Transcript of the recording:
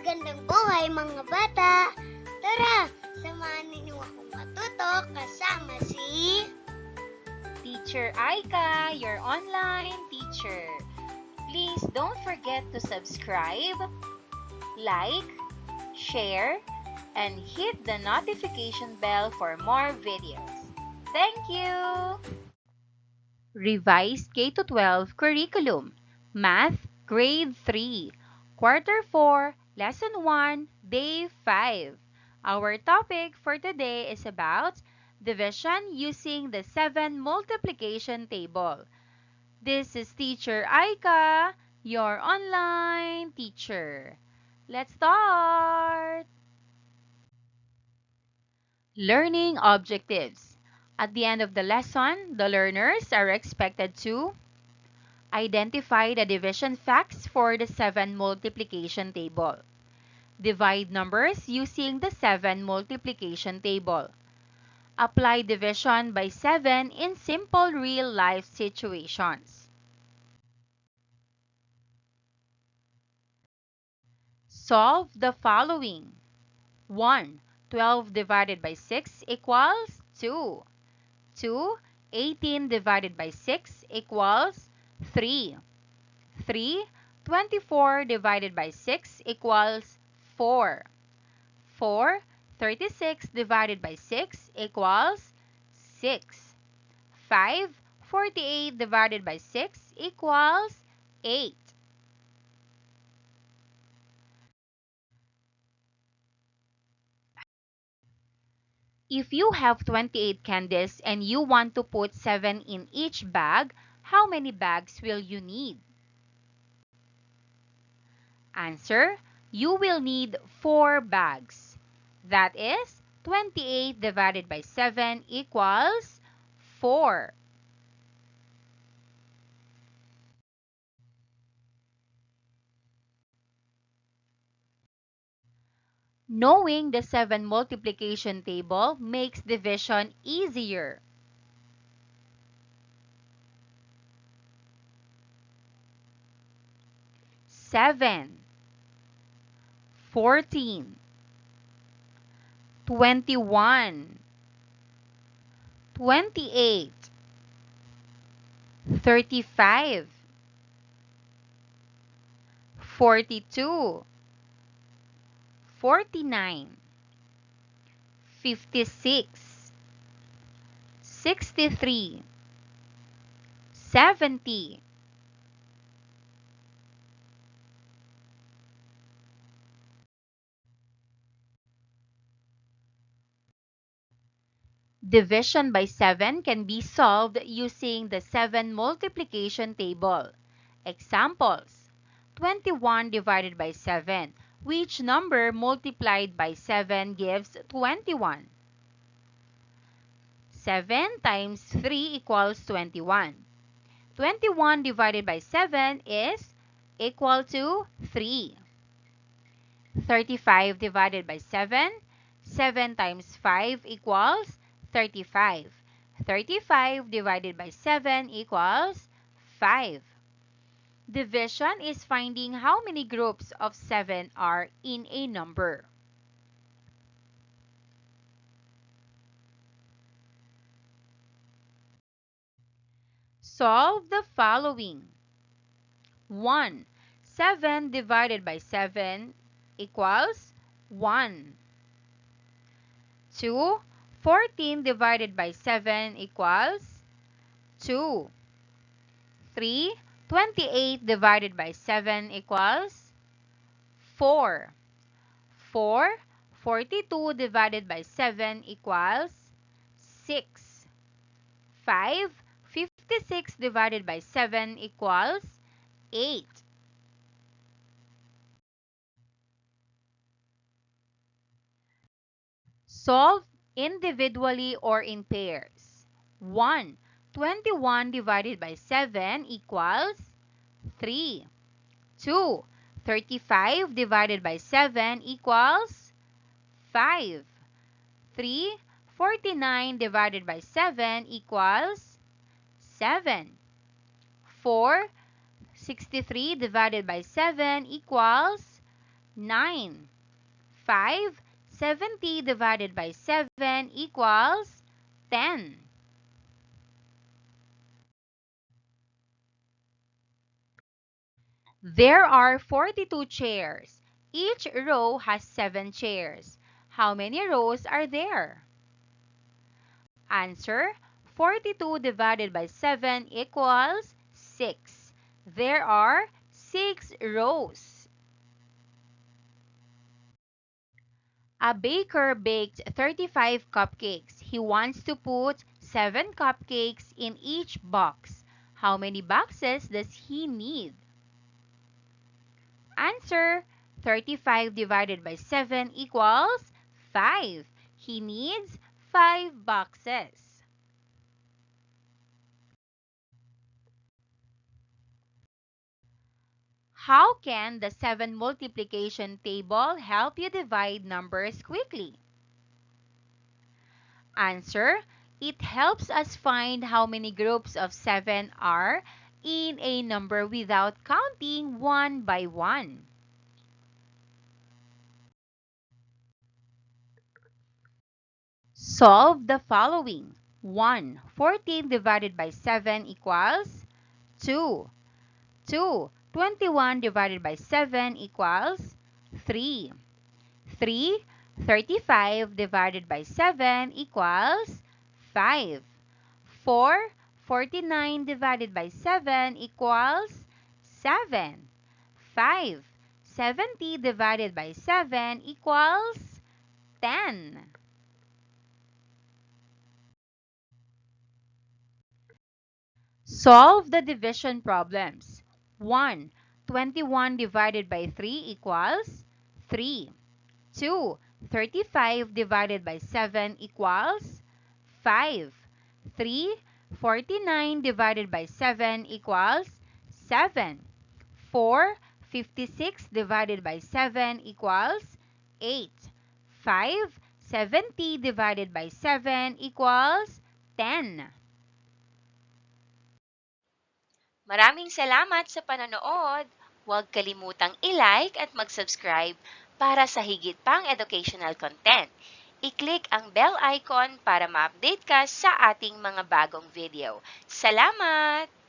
Magandang buhay mga bata! Tara, samahan ninyo akong matuto kasama si Teacher Aika, your online teacher. Please don't forget to subscribe, like, share, and hit the notification bell for more videos. Thank you! Revised K-12 Curriculum, Math, Grade 3, Quarter 4, Lesson 1, Day 5. Our topic for today is about division using the 7 multiplication table. This is Teacher Aika, your online teacher. Let's start! Learning objectives. At the end of the lesson, the learners are expected to identify the division facts for the 7 multiplication table. Divide numbers using the 7 multiplication table. Apply division by 7 in simple real-life situations. Solve the following. 1. 12 divided by 6 equals 2. 2. 18 divided by 6 equals 3. 3. 24 divided by 6 equals 4. 4. 36 divided by 6 equals 6. 5. 48 divided by 6 equals 8. If you have 28 candies and you want to put 7 in each bag, how many bags will you need? Answer: you will need 4 bags. That is, 28 divided by 7 equals 4. Knowing the 7 multiplication table makes division easier. Seven, 14, 21, 28, 35, 42, 49, 56, 63, 70. Division by 7 can be solved using the 7 multiplication table. Examples: 21 divided by 7. Which number multiplied by 7 gives 21? 7 times 3 equals 21. 21 divided by 7 is equal to 3. 35 divided by 7. 7 times 5 equals 35. 35 divided by 7 equals 5. Division is finding how many groups of 7 are in a number. Solve the following. 1. 7 divided by 7 equals 1. 2. 14 divided by 7 equals 2. 3. 28 divided by 7 equals 4. 4. 42 divided by 7 equals 6. 5. 56 divided by 7 equals 8. Solve individually or in pairs. 1. 21 divided by 7 equals 3. 2. 35 divided by 7 equals 5. 3. 49 divided by 7 equals 7. 4. 63 divided by 7 equals 9. 570 divided by 7 equals 10. There are 42 chairs. Each row has 7 chairs. How many rows are there? Answer: 42 divided by 7 equals 6. There are 6 rows. A baker baked 35 cupcakes. He wants to put 7 cupcakes in each box. How many boxes does he need? Answer: 35 divided by 7 equals 5. He needs 5 boxes. How can the 7 multiplication table help you divide numbers quickly? Answer: it helps us find how many groups of 7 are in a number without counting one by one. Solve the following. 1. 14 divided by 7 equals 2. 2. 21 divided by 7 equals 3. 3. 35 divided by 7 equals 5. 4. 49 divided by 7 equals 7. 5. 70 divided by 7 equals 10. Solve the division problems. 1. 21 divided by 3 equals 3. 2. 35 divided by 7 equals 5. 3. 49 divided by 7 equals 7. 4. 56 divided by 7 equals 8. 5. 70 divided by 7 equals 10. Maraming salamat sa panonood. Huwag kalimutang i-like at mag-subscribe para sa higit pang educational content. I-click ang bell icon para ma-update ka sa ating mga bagong video. Salamat!